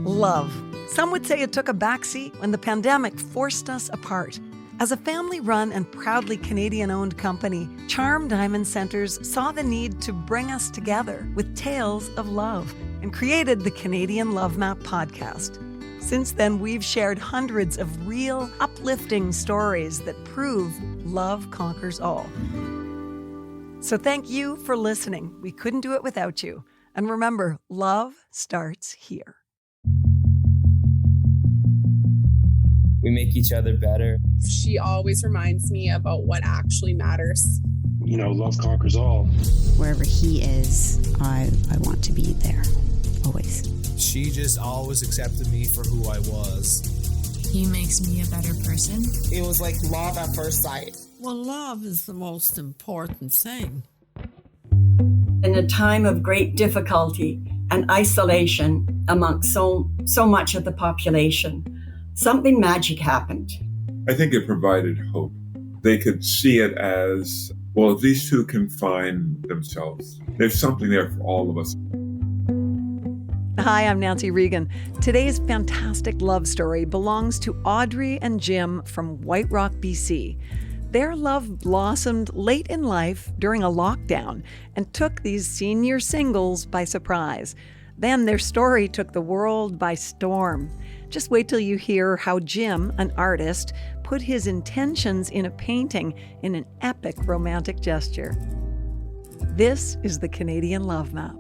Love. Some would say it took a backseat when the pandemic forced us apart. As a family-run and proudly Canadian-owned company, Charm Diamond Centers saw the need to bring us together with tales of love and created the Canadian Love Map podcast. Since then, we've shared hundreds of real, uplifting stories that prove love conquers all. So thank you for listening. We couldn't do it without you. And remember, love starts here. We make each other better. She always reminds me about what actually matters. You know, love conquers all. Wherever he is, I want to be there, always. She just always accepted me for who I was. He makes me a better person. It was like love at first sight. Well, love is the most important thing. In a time of great difficulty and isolation amongst so much of the population, something magic happened. I think it provided hope. They could see it as, well, if these two can find themselves, there's something there for all of us. Hi, I'm Nancy Regan. Today's fantastic love story belongs to Audrey and Jim from White Rock, BC. Their love blossomed late in life during a lockdown and took these senior singles by surprise. Then their story took the world by storm. Just wait till you hear how Jim, an artist, put his intentions in a painting in an epic romantic gesture. This is the Canadian Love Map.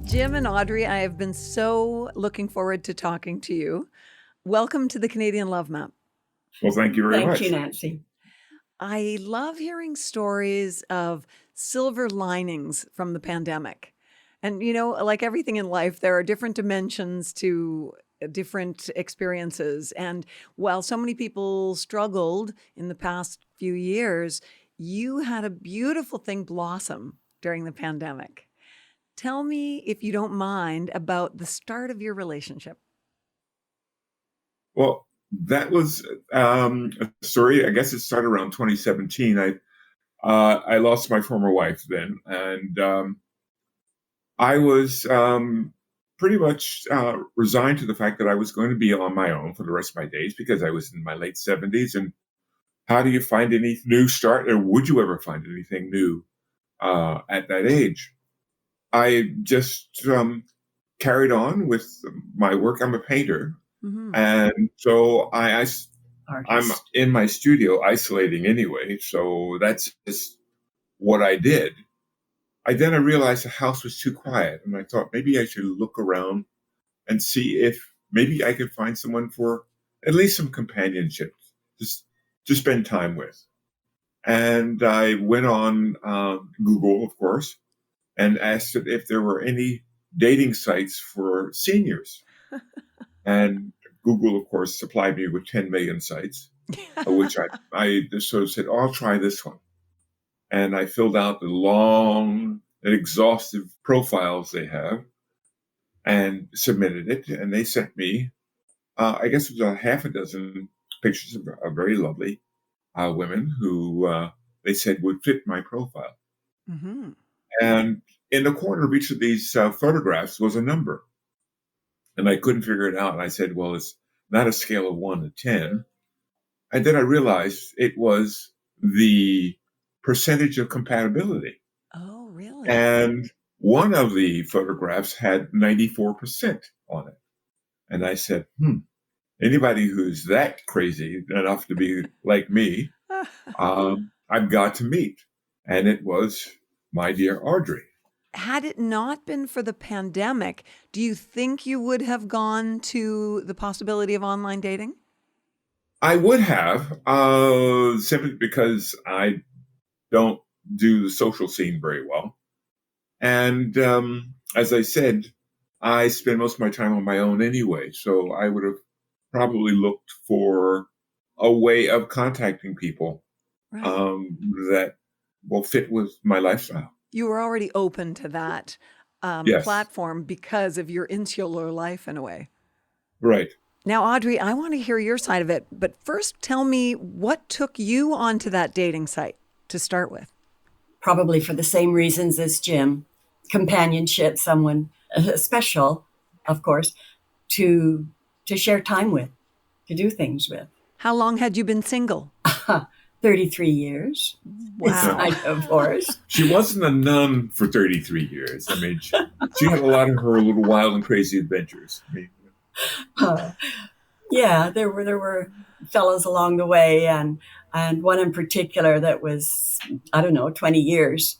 Jim and Audrey, I have been so looking forward to talking to you. Welcome to the Canadian Love Map. Well, thank you very much. Thank you, Nancy. I love hearing stories of silver linings from the pandemic. And, you know, like everything in life, there are different dimensions to different experiences. And while so many people struggled in the past few years, you had a beautiful thing blossom during the pandemic. Tell me, if you don't mind, about the start of your relationship. Well, that was a story. I guess it started around 2017. I lost my former wife then, and I was pretty much resigned to the fact that I was going to be on my own for the rest of my days because I was in my late 70s. And how do you find any new start, or would you ever find anything new at that age? I just carried on with my work. I'm a painter. Mm-hmm. And so I'm in my studio isolating anyway. So that's just what I did. I realized the house was too quiet. And I thought maybe I should look around and see if maybe I could find someone for at least some companionship, just to spend time with. And I went on Google, of course, and asked if there were any dating sites for seniors. And Google, of course, supplied me with 10 million sites, which I just sort of said, oh, I'll try this one. And I filled out the long and exhaustive profiles they have and submitted it. And they sent me, I guess it was a half a dozen pictures of very lovely women who they said would fit my profile. Mm-hmm. And in the corner of each of these photographs was a number. And I couldn't figure it out. And I said, well, it's not a scale of 1 to 10. And then I realized it was the percentage of compatibility. Oh, really? And one of the photographs had 94% on it. And I said, anybody who's that crazy enough to be like me, I've got to meet. And it was my dear Audrey. Had it not been for the pandemic, do you think you would have gone to the possibility of online dating? I would have, simply because I don't do the social scene very well. And as I said, I spend most of my time on my own anyway. So I would have probably looked for a way of contacting people that will fit with my lifestyle. You were already open to that yes. platform because of your insular life in a way. Right. Now, Audrey, I want to hear your side of it. But first, tell me what took you onto that dating site to start with. probably for the same reasons as Jim. Companionship, someone special, of course, to share time with, to do things with. How long had you been single? 33 years. Wow. I divorced. She wasn't a nun for 33 years. I mean, she had a lot of her little wild and crazy adventures. I mean, yeah, there were fellows along the way, and one in particular that was, 20 years.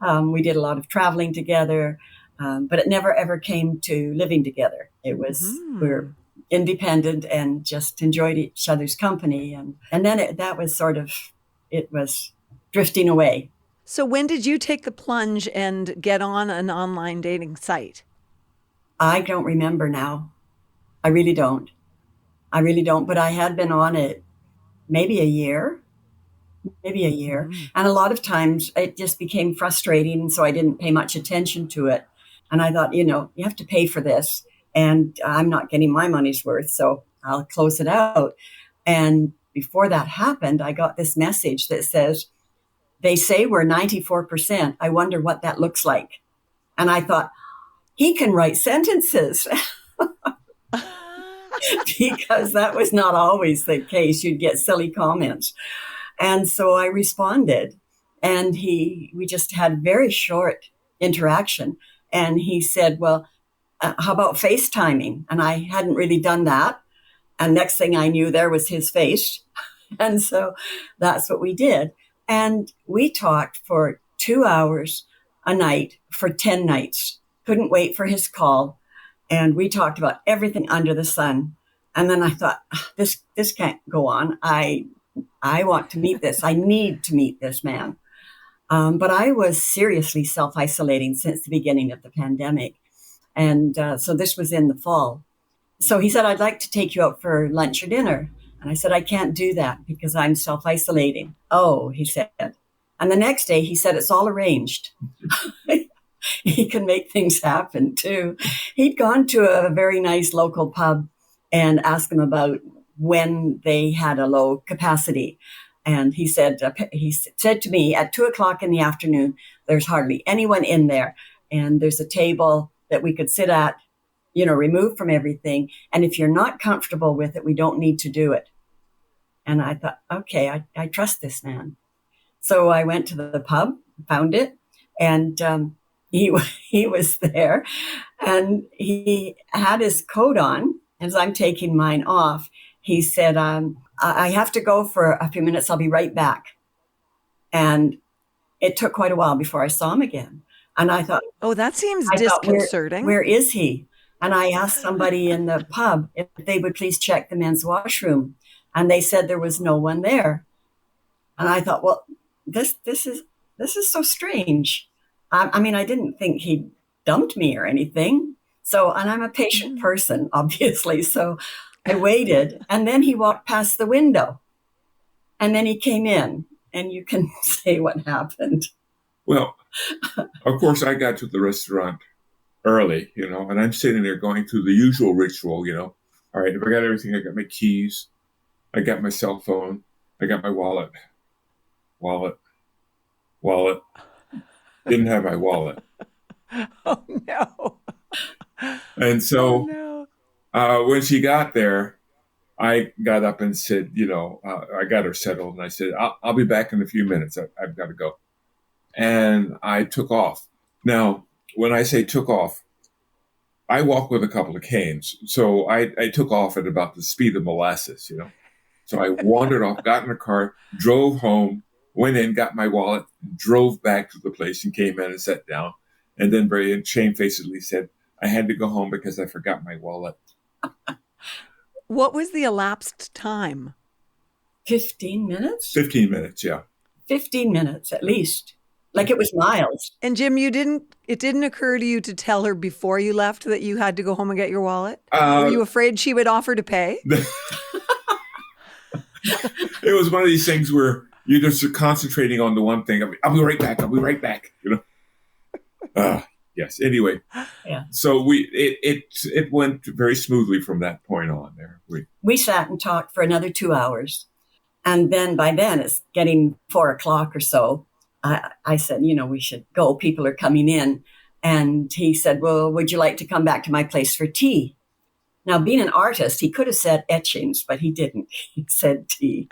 We did a lot of traveling together, but it never ever came to living together. It was we were independent and just enjoyed each other's company, and then it was drifting away. So when did you take the plunge and get on an online dating site? I don't remember now. I really don't. But I had been on it maybe a year. And a lot of times it just became frustrating. So I didn't pay much attention to it. And I thought, you have to pay for this and I'm not getting my money's worth. So I'll close it out. And before that happened, I got this message that says, they say we're 94%. I wonder what that looks like. And I thought, he can write sentences. Because that was not always the case. You'd get silly comments. And so I responded, and we just had very short interaction. And he said, well, how about FaceTiming? And I hadn't really done that. And next thing I knew, there was his face. And so that's what we did. And we talked for 2 hours a night for 10 nights. Couldn't wait for his call. And we talked about everything under the sun. And then I thought, this can't go on. I want to meet this. I need to meet this man. But I was seriously self-isolating since the beginning of the pandemic. And so this was in the fall. So he said, I'd like to take you out for lunch or dinner. And I said, I can't do that because I'm self-isolating. Oh, he said. And the next day he said, it's all arranged. He can make things happen too. He'd gone to a very nice local pub and asked them about when they had a low capacity. And he said to me at 2:00 in the afternoon, there's hardly anyone in there. And there's a table that we could sit at, removed from everything. And if you're not comfortable with it, we don't need to do it. And I thought, okay, I trust this man. So I went to the pub, found it, and he was there, and he had his coat on. As I'm taking mine off, he said, I have to go for a few minutes. I'll be right back. And it took quite a while before I saw him again. And I thought, oh, that seems disconcerting. Where is he? And I asked somebody in the pub if they would please check the men's washroom. And they said there was no one there. And I thought, well, this is so strange. I mean, I didn't think he dumped me or anything. So, and I'm a patient person, obviously. So I waited, and then he walked past the window, and then he came in, and you can say what happened. Well, of course, I got to the restaurant early, and I'm sitting there going through the usual ritual, All right, if I got everything, I got my keys, I got my cell phone, I got my wallet. Didn't have my wallet. Oh, no. And so when she got there, I got up and said, I got her settled. And I said, I'll be back in a few minutes. I've got to go. And I took off. Now, when I say took off, I walk with a couple of canes. So I took off at about the speed of molasses, So I wandered off, got in a car, drove home, went in, got my wallet, drove back to the place and came in and sat down. And then very shamefacedly said, I had to go home because I forgot my wallet. What was the elapsed time? 15 minutes? 15 minutes, yeah. 15 minutes at least. Like it was miles. And Jim, it didn't occur to you to tell her before you left that you had to go home and get your wallet? Were you afraid she would offer to pay? It was one of these things where you're just concentrating on the one thing. I'll be right back. Yes. Anyway, yeah. So it went very smoothly from that point on. There, we sat and talked for another 2 hours, and then by then it's getting 4:00 or so, I said, we should go. People are coming in. And he said, well, would you like to come back to my place for tea? Now, being an artist, he could have said etchings, but he didn't. He said tea.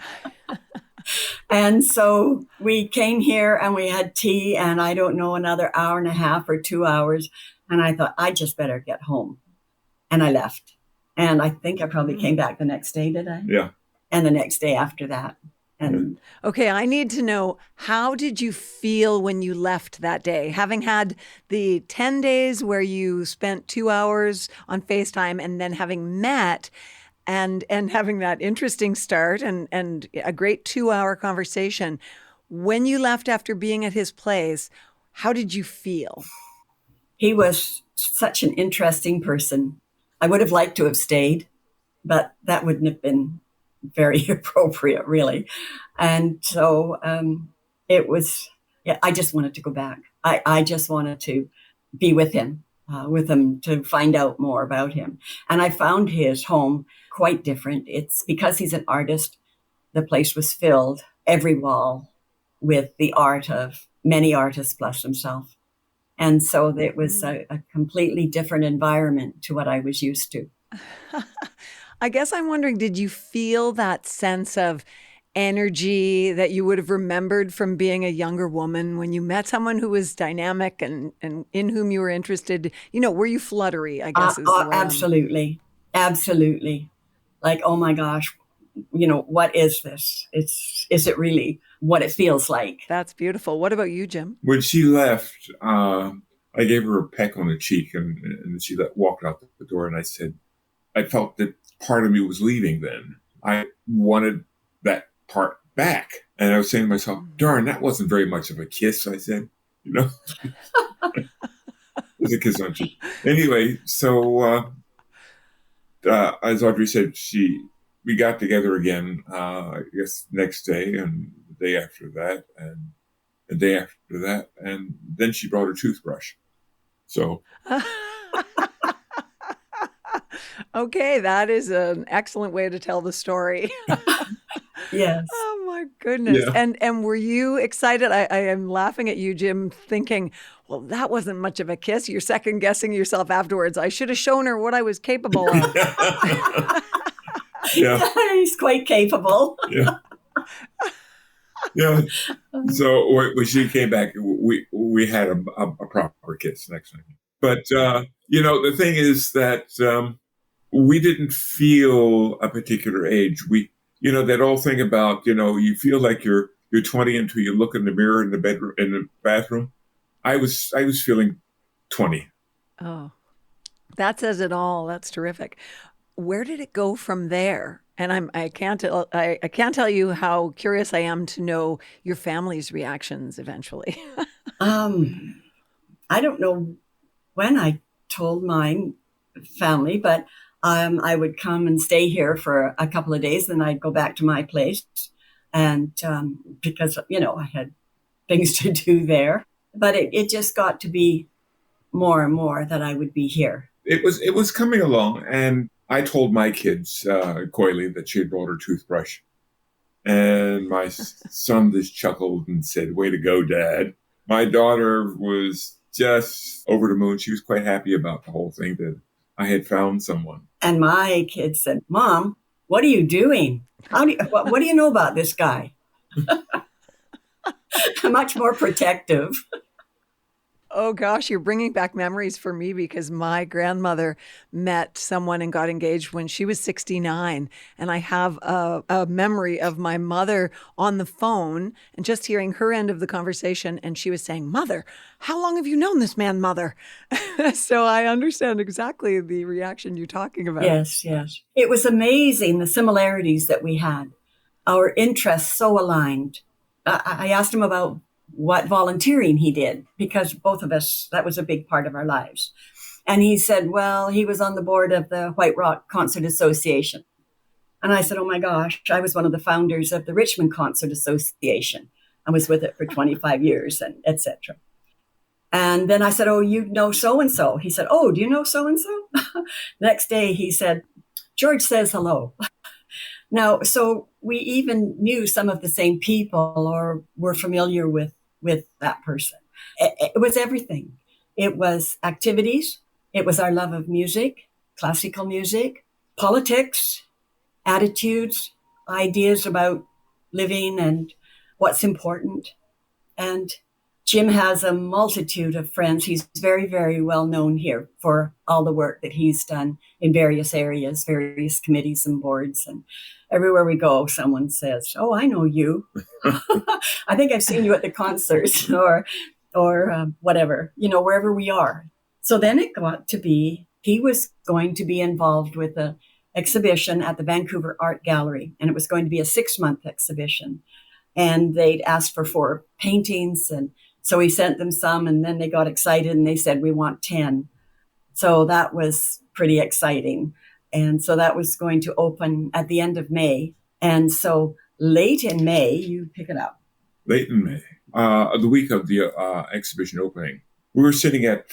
And so we came here and we had tea, and I don't know, another hour and a half or 2 hours. And I thought, I just better get home. And I left. And I think I probably came back the next day, did I? Yeah. And the next day after that. And okay, I need to know, how did you feel when you left that day? Having had the 10 days where you spent 2 hours on FaceTime, and then having met and having that interesting start and a great 2-hour conversation. When you left after being at his place, how did you feel? He was such an interesting person. I would have liked to have stayed, but that wouldn't have been very appropriate, really. And so it was, I just wanted to go back. I just wanted to be with him to find out more about him. And I found his home quite different. It's because he's an artist. The place was filled, every wall, with the art of many artists plus himself. And so it was a completely different environment to what I was used to. I guess I'm wondering, did you feel that sense of energy that you would have remembered from being a younger woman when you met someone who was dynamic and in whom you were interested? Were you fluttery, I guess is the way absolutely. Absolutely. Like, oh my gosh, what is this? Is it really what it feels like? That's beautiful. What about you, Jim? When she left, I gave her a peck on the cheek, and she walked out the door, and I said, I felt that part of me was leaving then. I wanted that part back. And I was saying to myself, darn, that wasn't very much of a kiss, I said. It was a kiss on cheek. Anyway, so as Audrey said, we got together again, I guess next day and the day after that and the day after that. And then she brought her toothbrush. So... Okay, that is an excellent way to tell the story. Yes. Oh my goodness. Yeah. And were you excited? I am laughing at you, Jim, thinking, well, that wasn't much of a kiss. You're second guessing yourself afterwards. I should have shown her what I was capable of. Yeah. He's quite capable. Yeah. Yeah. So when she came back, we had a proper kiss next time. But, the thing is that we didn't feel a particular age. That old thing about, you feel like you're 20 until you look in the mirror in the bedroom, in the bathroom. I was feeling 20. Oh, that says it all. That's terrific. Where did it go from there? And I can't tell you how curious I am to know your family's reactions eventually. I don't know when I told my family, but I would come and stay here for a couple of days, then I'd go back to my place, and because I had things to do there. But it just got to be more and more that I would be here. It was coming along, and I told my kids coyly that she had brought her toothbrush, and my son just chuckled and said, "Way to go, Dad." My daughter was just over the moon. She was quite happy about the whole thing, that I had found someone. And my kids said, "Mom, what are you doing? What do you know about this guy?" Much more protective. Oh gosh, you're bringing back memories for me, because my grandmother met someone and got engaged when she was 69. And I have a memory of my mother on the phone and just hearing her end of the conversation. And she was saying, "Mother, how long have you known this man, Mother?" So I understand exactly the reaction you're talking about. Yes, yes. It was amazing, the similarities that we had. Our interests so aligned. I asked him about what volunteering he did, because both of us, that was a big part of our lives. And he said, well, he was on the board of the White Rock Concert Association. And I said, oh my gosh, I was one of the founders of the Richmond Concert Association. I was with it for 25 years and etc. And then I said, oh, you know so-and-so. He said, oh, do you know so-and-so? Next day he said, George says hello. Now, so we even knew some of the same people or were familiar with with that person. It was everything. It was activities. It was our love of music, classical music, politics, attitudes, ideas about living and what's important. And Jim has a multitude of friends. He's very, very well known here for all the work that he's done in various areas, various committees and boards. And everywhere we go, someone says, "Oh, I know you. I think I've seen you at the concerts," or whatever, wherever we are. So then it got to be, he was going to be involved with an exhibition at the Vancouver Art Gallery, and it was going to be a 6-month exhibition. And they'd asked for 4 paintings, and so he sent them some, and then they got excited and they said, "We want 10. So that was pretty exciting. And so that was going to open at the end of May. And so late in May, you pick it up. Late in May, the week of the exhibition opening, we were sitting at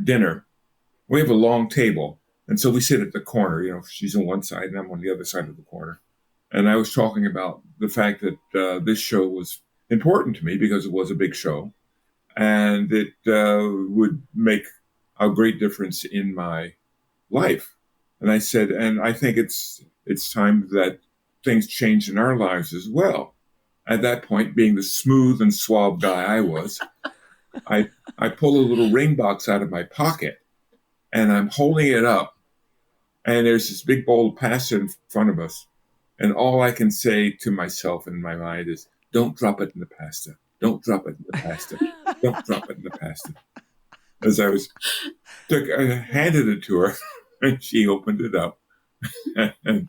dinner. We have a long table, and so we sit at the corner. She's on one side and I'm on the other side of the corner. And I was talking about the fact that this show was important to me because it was a big show, and it would make a great difference in my life. And I said, and I think it's time that things changed in our lives as well. At that point, being the smooth and suave guy I was, I pull a little ring box out of my pocket, and I'm holding it up, and there's this big bowl of pasta in front of us. And all I can say to myself in my mind is, "Don't drop it in the pasta. Don't drop it in the pasta. Don't drop it in the pasta." As I handed it to her, and she opened it up, and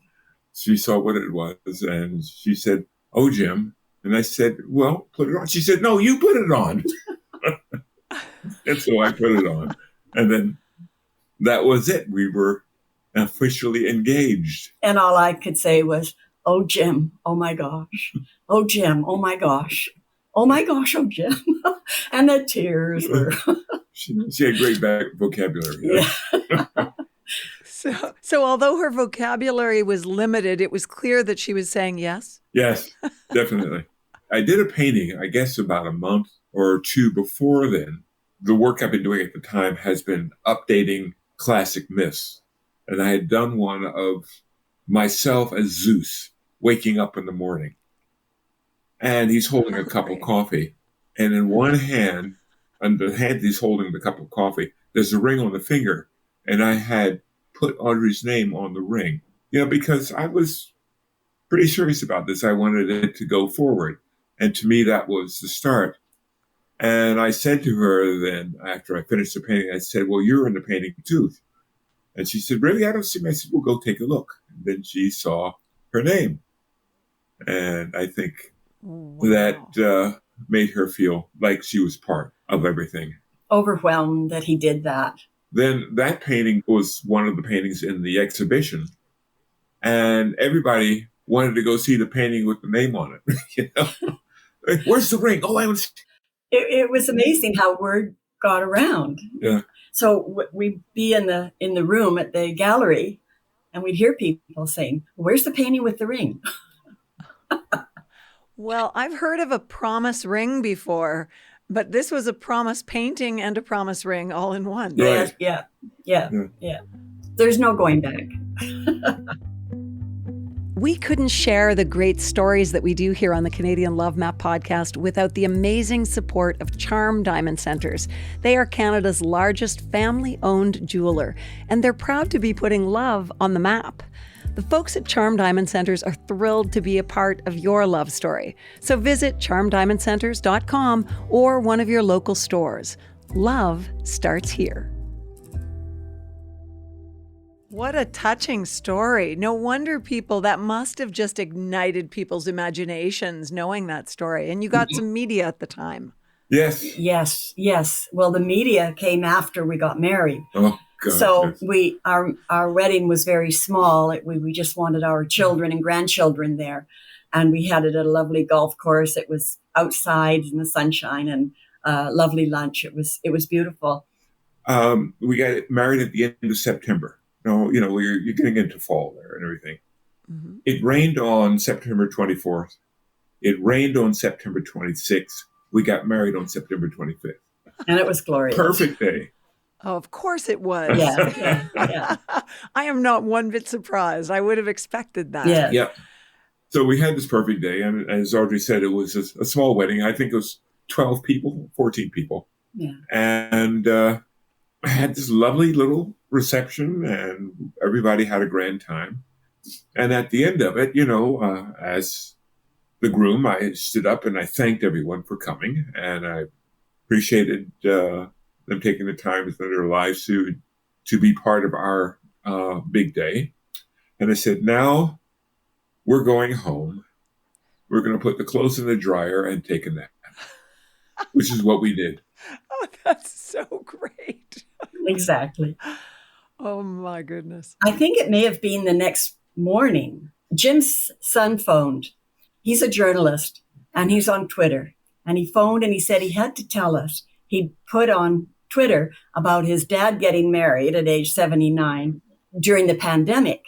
she saw what it was, and she said, "Oh, Jim." And I said, "Well, put it on." She said, "No, you put it on." And so I put it on. And then that was it. We were officially engaged. And all I could say was, "Oh, Jim, oh my gosh. Oh, Jim, oh my gosh. Oh my gosh, oh, Jim." And the tears were. She had great vocabulary. Yeah. So although her vocabulary was limited, it was clear that she was saying yes? Yes, definitely. I did a painting, I guess about a month or 2 before then. The work I've been doing at the time has been updating classic myths. And I had done one of myself as Zeus waking up in the morning. And he's holding a cup of coffee. And in one hand, on the hand he's holding the cup of coffee, there's a ring on the finger. And I had put Audrey's name on the ring, because I was pretty serious about this. I wanted it to go forward. And to me, that was the start. And I said to her then, after I finished the painting, I said, "Well, you're in the painting too." And she said, "Really? I don't see." I said, "Well, go take a look." And then she saw her name. And I think that made her feel like she was part of everything. Overwhelmed that he did that. Then that painting was one of the paintings in the exhibition. And everybody wanted to go see the painting with the name on it. "Where's the ring?" "Oh, I was." It was amazing how word got around. Yeah. So we'd be in the room at the gallery, and we'd hear people saying, "Where's the painting with the ring?" Well, I've heard of a promise ring before, but this was a promise painting and a promise ring all in one. Right. Yeah. There's no going back. We couldn't share the great stories that we do here on the Canadian Love Map podcast without the amazing support of Charm Diamond Centers. They are Canada's largest family-owned jeweler, and they're proud to be putting love on the map. The folks at Charm Diamond Centers are thrilled to be a part of your love story. So visit charmdiamondcenters.com or one of your local stores. Love starts here. What a touching story. No wonder that must have just ignited people's imaginations knowing that story. And you got some media at the time. Yes. Yes. Well, the media came after we got married. Oh, God. So our wedding was very small. We just wanted our children and grandchildren there. And we had it at a lovely golf course. It was outside in the sunshine and lovely lunch. It was beautiful. We got married at the end of September. You're getting into fall there and everything. It rained on September 24th. It rained on September 26th. we got married on September 25th. And it was glorious. Perfect day. Oh, of course it was. Yeah. I am not one bit surprised. I would have expected that. Yes. Yeah. So we had this perfect day. And as Audrey said, it was a small wedding. I think it was 12 people, 14 people. Yeah. And I had this lovely little reception, and everybody had a grand time. And at the end of it, as the groom, I stood up and I thanked everyone for coming. And I appreciated them taking the time within their lives to be part of our big day. And I said, now we're going home. We're going to put the clothes in the dryer and take a nap, which is what we did. Oh, that's so great. Exactly. Oh, my goodness. I think it may have been the next morning. Jim's son phoned. He's a journalist, and he's on Twitter. And he phoned and he said he had to tell us. He'd put on Twitter about his dad getting married at age 79 during the pandemic,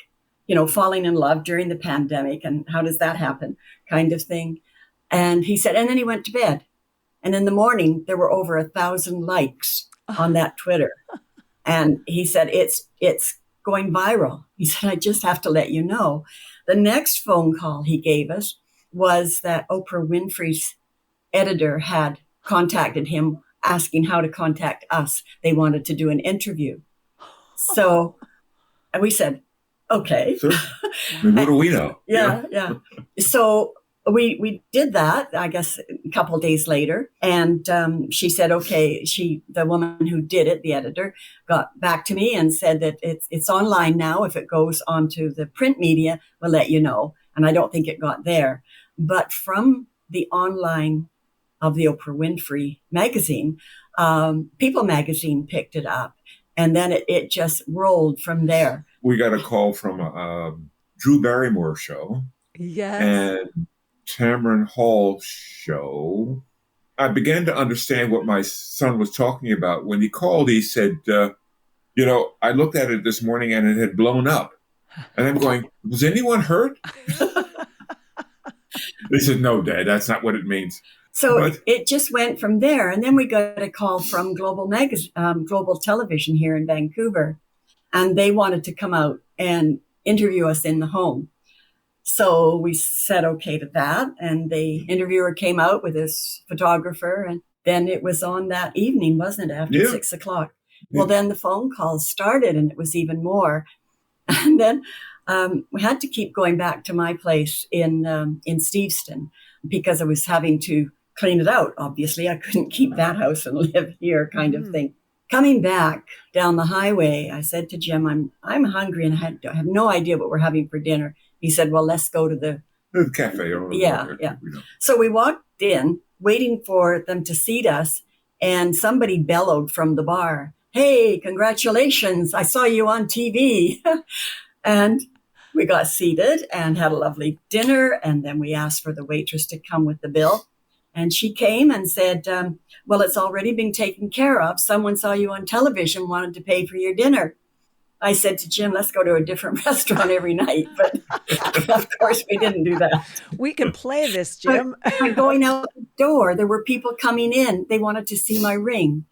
falling in love during the pandemic. And how does that happen kind of thing. And he said, and then he went to bed. And in the morning, there were over 1,000 likes on that Twitter. And he said, it's going viral. He said, I just have to let you know. The next phone call he gave us was that Oprah Winfrey's editor had contacted him asking how to contact us. They wanted to do an interview. So and we said, okay. Sure. What do we know? Yeah. So we did that, I guess, a couple of days later. And she said, okay, the woman who did it, the editor, got back to me and said that it's online now. If it goes onto the print media, we'll let you know. And I don't think it got there. But from the online of the Oprah Winfrey magazine, People magazine picked it up. And then it just rolled from there. We got a call from a Drew Barrymore show. Yes. And Tamron Hall show. I began to understand what my son was talking about. When he called, he said, I looked at it this morning and it had blown up. And I'm going, was anyone hurt? They said, no, Dad, that's not what it means. So it just went from there. And then we got a call from Global Television here in Vancouver. And they wanted to come out and interview us in the home. So we said okay to that. And the interviewer came out with his photographer. And then it was on that evening, wasn't it, after 6 o'clock? Yeah. Well, then the phone calls started and it was even more. And then we had to keep going back to my place in Steveston because I was having to clean it out. Obviously, I couldn't keep that house and live here kind of thing. Coming back down the highway, I said to Jim, I'm hungry and I have no idea what we're having for dinner. He said, well, let's go to the cafe. Yeah. So we walked in, waiting for them to seat us, and somebody bellowed from the bar, hey, congratulations, I saw you on TV. And we got seated and had a lovely dinner, and then we asked for the waitress to come with the bill. And she came and said, well, it's already been taken care of. Someone saw you on television, wanted to pay for your dinner. I said to Jim, let's go to a different restaurant every night. But of course, we didn't do that. We can play this, Jim. But going out the door, there were people coming in. They wanted to see my ring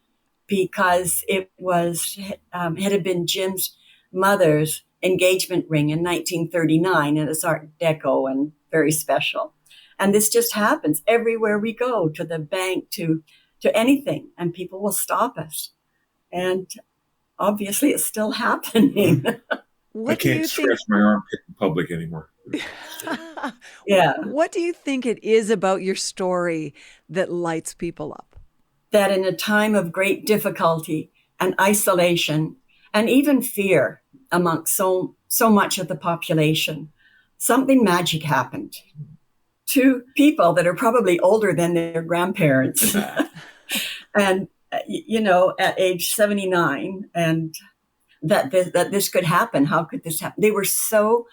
because it had been Jim's mother's engagement ring in 1939. And it's Art Deco and very special. And this just happens everywhere we go, to the bank, to anything, and people will stop us. And obviously, it's still happening. I can't stretch my armpit in public anymore. Yeah. What do you think it is about your story that lights people up? That in a time of great difficulty and isolation and even fear amongst so much of the population, something magic happened. To people that are probably older than their grandparents. And, at age 79, and that this could happen. How could this happen? They were so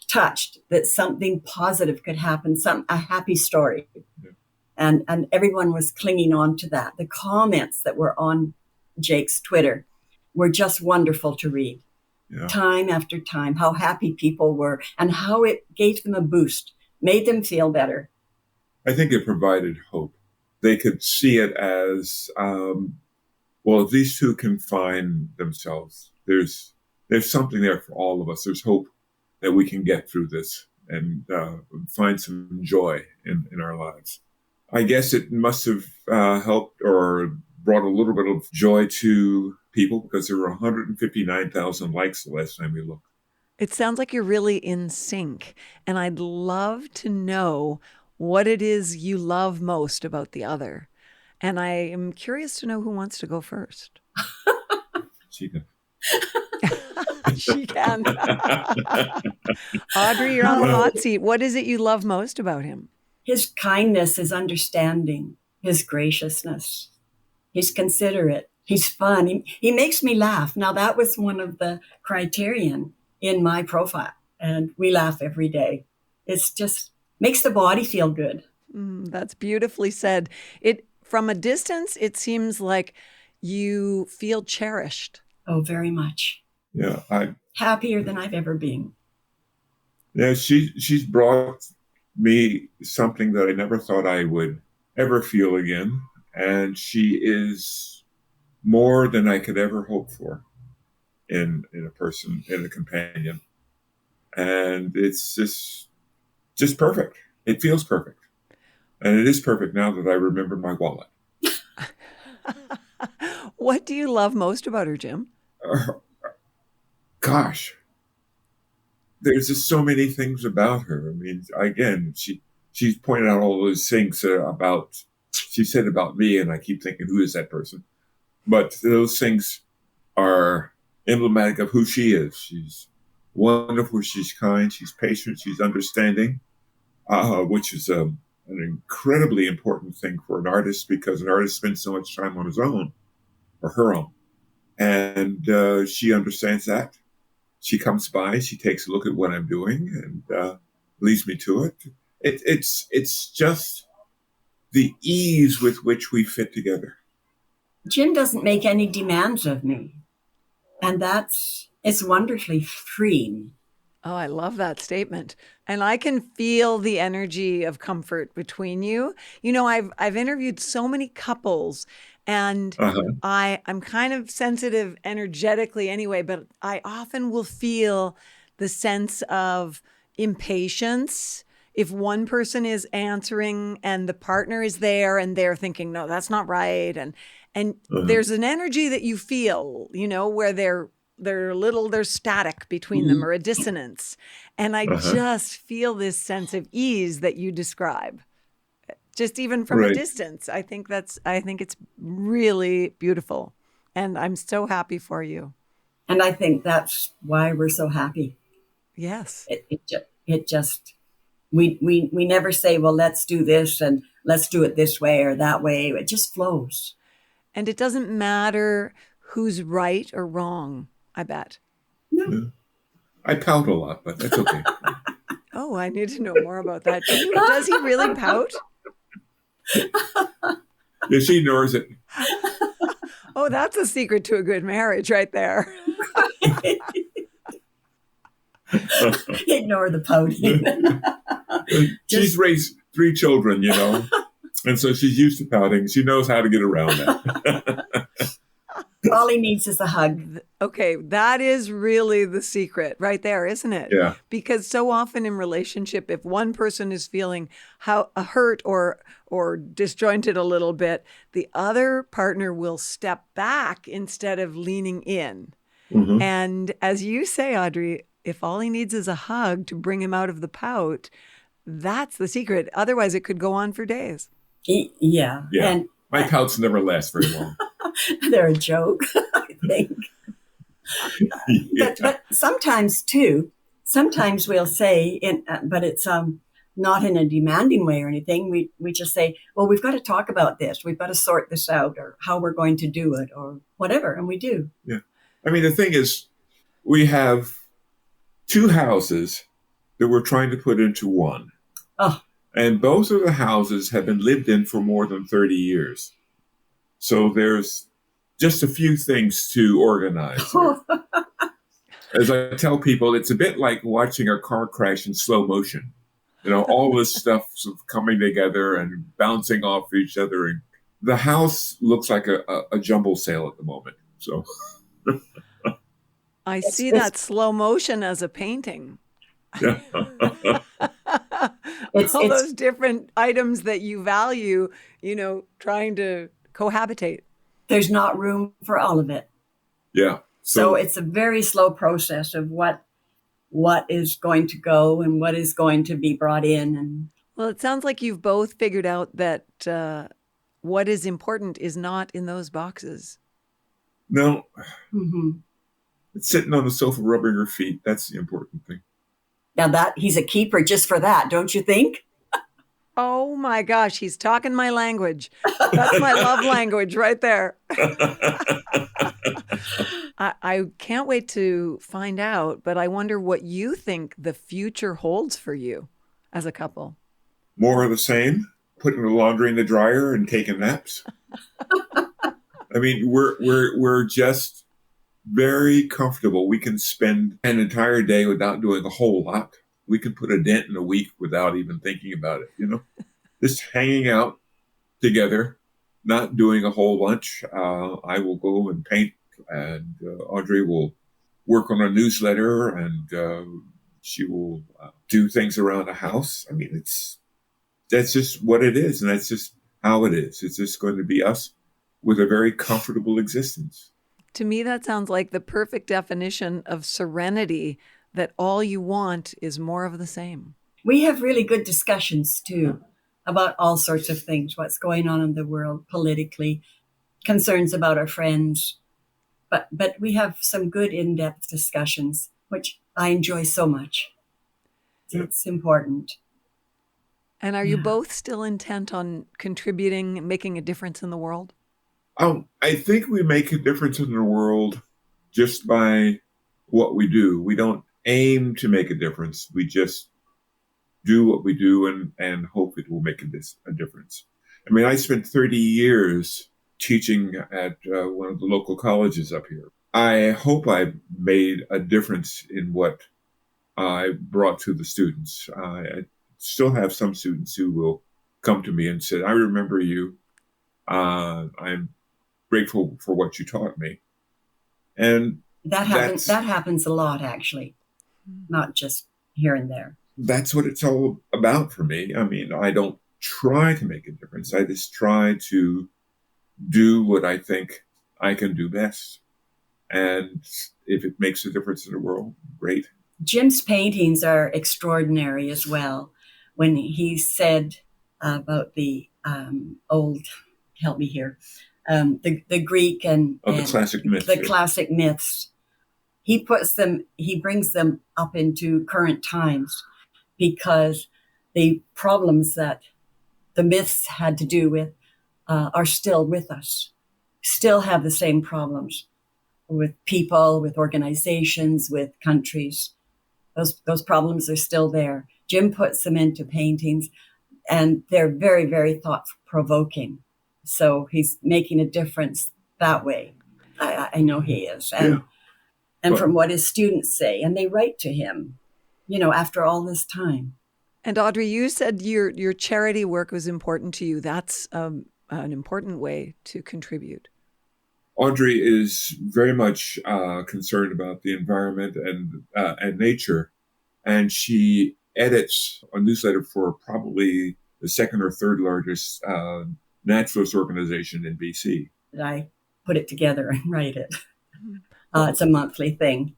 touched that something positive could happen, a happy story. Yeah. And everyone was clinging on to that. The comments that were on Jake's Twitter were just wonderful to read. Yeah. Time after time, how happy people were and how it gave them a boost. Made them feel better. I think it provided hope. they could see it as, well, if these two can find themselves, there's something there for all of us. There's hope that we can get through this and find some joy in our lives. I guess it must have helped or brought a little bit of joy to people because there were 159,000 likes the last time we looked. It sounds like you're really in sync. And I'd love to know what it is you love most about the other. And I am curious to know who wants to go first. She can. She can. Audrey, you're on the hot seat. What is it you love most about him? His kindness, his understanding, his graciousness. He's considerate. He's fun. He makes me laugh. Now, that was one of the criterion in my profile. And we laugh every day. It's just makes the body feel good. That's beautifully said. From a distance, it seems like you feel cherished. Oh, very much. Yeah, happier than I've ever been. Yeah, she's brought me something that I never thought I would ever feel again. And she is more than I could ever hope for in a person, in a companion. And it's just perfect. It feels perfect. And it is perfect now that I remember my wallet. What do you love most about her, Jim? Gosh, there's just so many things about her. I mean, again, she's pointed out all those things she said about me, and I keep thinking, who is that person? But those things are emblematic of who she is. She's wonderful. She's kind. She's patient. She's understanding, which is an incredibly important thing for an artist because an artist spends so much time on his own or her own. And she understands that. She comes by, she takes a look at what I'm doing and leads me to it. It's just the ease with which we fit together. Jim doesn't make any demands of me. And it's wonderfully freeing. Oh, I love that statement. And I can feel the energy of comfort between you. You know, I've interviewed so many couples and I'm kind of sensitive energetically anyway, but I often will feel the sense of impatience if one person is answering and the partner is there and they're thinking, no, that's not right. And there's an energy that you feel, you know, where there's static between them or a dissonance. And I just feel this sense of ease that you describe. Just even from a distance. I think it's really beautiful. And I'm so happy for you. And I think that's why we're so happy. Yes. It just we never say, well, let's do this and let's do it this way or that way. It just flows. And it doesn't matter who's right or wrong, I bet. No. Yeah. I pout a lot, but that's okay. Oh, I need to know more about that. Does he really pout? Yeah, she ignores it. Oh, that's a secret to a good marriage right there. Ignore the pouting. She's raised 3 children, you know, and so she's used to pouting. She knows how to get around that. All he needs is a hug. Okay, that is really the secret right there, isn't it? Yeah. Because so often in relationship, if one person is feeling hurt or disjointed a little bit, the other partner will step back instead of leaning in. Mm-hmm. And as you say, Audrey, if all he needs is a hug to bring him out of the pout, that's the secret. Otherwise, it could go on for days. Yeah. And my pouts never last very long. They're a joke, I think. But sometimes we'll say, but it's not in a demanding way or anything. We just say, well, we've got to talk about this. We've got to sort this out or how we're going to do it or whatever. And we do. Yeah. I mean, the thing is, we have 2 houses that we're trying to put into one. Oh. And both of the houses have been lived in for more than 30 years. So there's just a few things to organize. As I tell people, it's a bit like watching a car crash in slow motion. All this stuff sort of coming together and bouncing off each other. And the house looks like a jumble sale at the moment. So I see that slow motion as a painting. yeah. All those different items that you value, trying to cohabitate. There's not room for all of it. Yeah. So it's a very slow process of what is going to go and what is going to be brought in. And well, it sounds like you've both figured out that what is important is not in those boxes. No. Mm-hmm. It's sitting on the sofa rubbing her feet. That's the important thing. Now that he's a keeper just for that, don't you think? Oh my gosh, he's talking my language. That's my love language right there. I can't wait to find out, but I wonder what you think the future holds for you as a couple. More of the same, putting the laundry in the dryer and taking naps. I mean, we're just very comfortable. We can spend an entire day without doing a whole lot. We can put a dent in a week without even thinking about it, Just hanging out together, not doing a whole bunch. I will go and paint, and Audrey will work on a newsletter, and she will do things around the house. I mean, that's just what it is, and that's just how it is. It's just going to be us with a very comfortable existence. To me, that sounds like the perfect definition of serenity, that all you want is more of the same. We have really good discussions, too, about all sorts of things, what's going on in the world politically, concerns about our friends. But we have some good in-depth discussions, which I enjoy so much. It's important. And are you both still intent on contributing, making a difference in the world? I think we make a difference in the world just by what we do. We don't aim to make a difference. We just do what we do and hope it will make a difference. I mean, I spent 30 years teaching at one of the local colleges up here. I hope I made a difference in what I brought to the students. I still have some students who will come to me and say, I remember you. I'm grateful for what you taught me. And that happens a lot, actually, not just here and there. That's what it's all about for me. I mean, I don't try to make a difference. I just try to do what I think I can do best. And if it makes a difference in the world, great. Jim's paintings are extraordinary as well. When he said about the old, help me here, the Greek and the classic myths. The classic myths. He brings them up into current times because the problems that the myths had to do with are still with us, still have the same problems with people, with organizations, with countries. Those problems are still there. Jim puts them into paintings, and they're very, very thought-provoking. So he's making a difference that way. I know he is. And from what his students say, and they write to him, after all this time. And Audrey, you said your charity work was important to you. That's an important way to contribute. Audrey is very much concerned about the environment and nature, and she edits a newsletter for probably the second or third largest naturalist organization in BC. I put it together and write it. It's a monthly thing.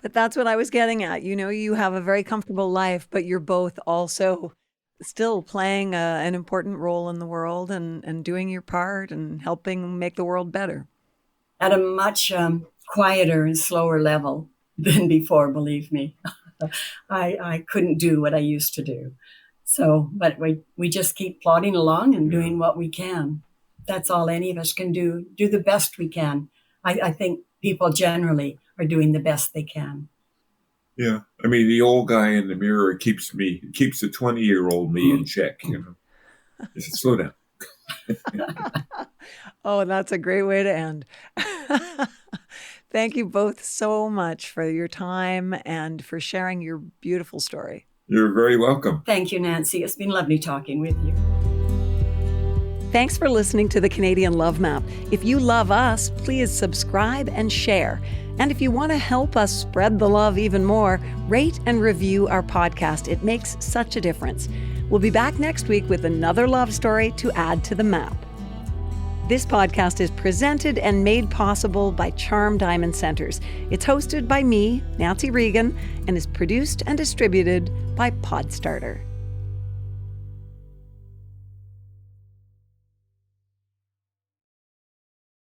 But that's what I was getting at. You have a very comfortable life, but you're both also still playing an important role in the world and doing your part and helping make the world better. At a much quieter and slower level than before, believe me. I couldn't do what I used to do. So, but we just keep plodding along and doing what we can. That's all any of us can do the best we can. I think people generally are doing the best they can. Yeah. I mean, the old guy in the mirror keeps the 20-year-old me in check, I said, slow down. Oh, that's a great way to end. Thank you both so much for your time and for sharing your beautiful story. You're very welcome. Thank you, Nancy. It's been lovely talking with you. Thanks for listening to the Canadian Love Map. If you love us, please subscribe and share. And if you want to help us spread the love even more, rate and review our podcast. It makes such a difference. We'll be back next week with another love story to add to the map. This podcast is presented and made possible by Charm Diamond Centers. It's hosted by me, Nancy Regan, and is produced and distributed by Podstarter.